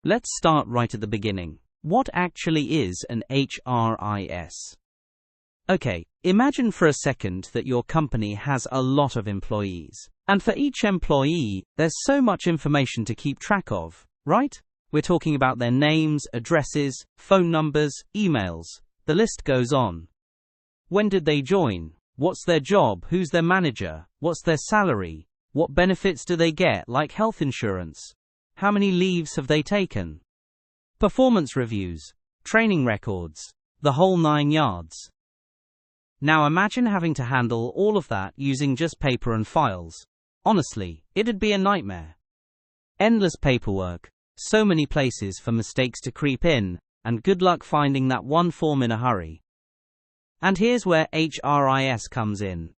Let's start right at the beginning. What actually is an HRIS? Okay, imagine for a second that your company has a lot of employees. And for each employee, there's so much information to keep track of, right? We're talking about their names, addresses, phone numbers, emails. The list goes on. When did they join? What's their job? Who's their manager? What's their salary? What benefits do they get, like health insurance? How many leaves have they taken? Performance reviews, training records, the whole 9 yards. Now imagine having to handle all of that using just paper and files. Honestly, it'd be a nightmare. Endless paperwork, so many places for mistakes to creep in, and good luck finding that one form in a hurry. And here's where HRIS comes in.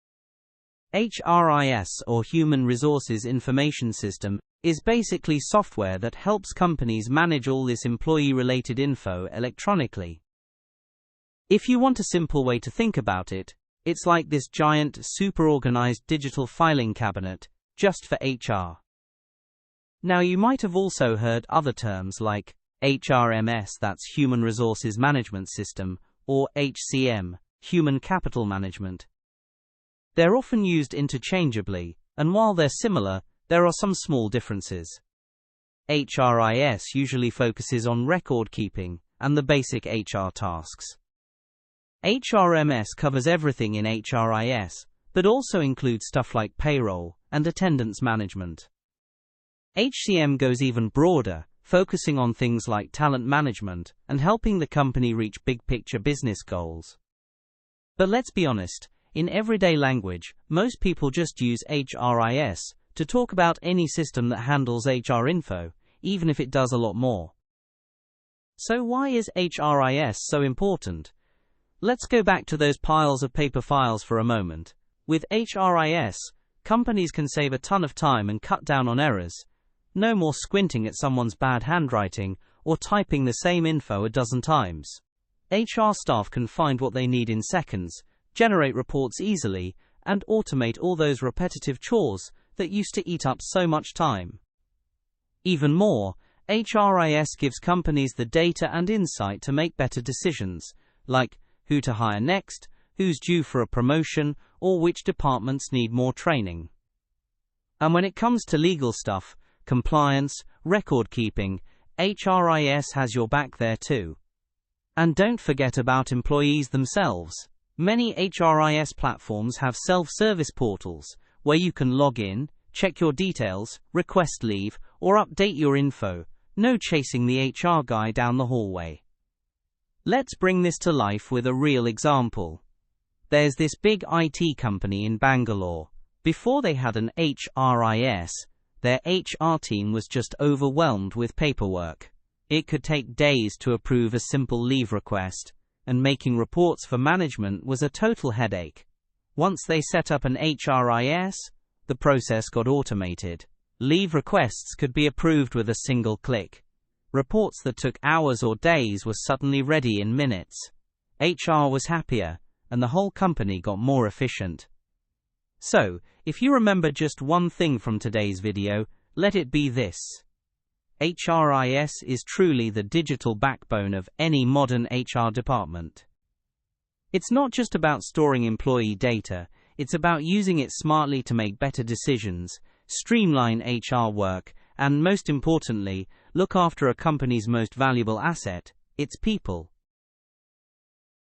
HRIS, or Human Resources Information System, is basically software that helps companies manage all this employee-related info electronically. If you want a simple way to think about it, it's like this giant, super-organized digital filing cabinet, just for HR. Now you might have also heard other terms like HRMS, that's Human Resources Management System, or HCM, Human Capital Management. They're often used interchangeably, and while they're similar, there are some small differences. HRIS usually focuses on record keeping and the basic HR tasks. HRMS covers everything in HRIS, but also includes stuff like payroll and attendance management. HCM goes even broader, focusing on things like talent management and helping the company reach big-picture business goals. But let's be honest, in everyday language, most people just use HRIS to talk about any system that handles HR info, even if it does a lot more. So why is HRIS so important? Let's go back to those piles of paper files for a moment. With HRIS, companies can save a ton of time and cut down on errors. No more squinting at someone's bad handwriting or typing the same info a dozen times. HR staff can find what they need in seconds, generate reports easily, and automate all those repetitive chores that used to eat up so much time. Even more, HRIS gives companies the data and insight to make better decisions, like who to hire next, who's due for a promotion, or which departments need more training. And when it comes to legal stuff, compliance, record keeping, HRIS has your back there too. And don't forget about employees themselves. Many HRIS platforms have self-service portals where you can log in, check your details, request leave, or update your info. No chasing the HR guy down the hallway. Let's bring this to life with a real example. There's this big IT company in Bangalore. Before they had an HRIS, their HR team was just overwhelmed with paperwork. It could take days to approve a simple leave request, and making reports for management was a total headache. Once they set up an HRIS, the process got automated. Leave requests could be approved with a single click. Reports that took hours or days were suddenly ready in minutes. HR was happier, and the whole company got more efficient. So, if you remember just one thing from today's video, let it be this. HRIS is truly the digital backbone of any modern HR department. It's not just about storing employee data, it's about using it smartly to make better decisions, streamline HR work, and most importantly, look after a company's most valuable asset, its people.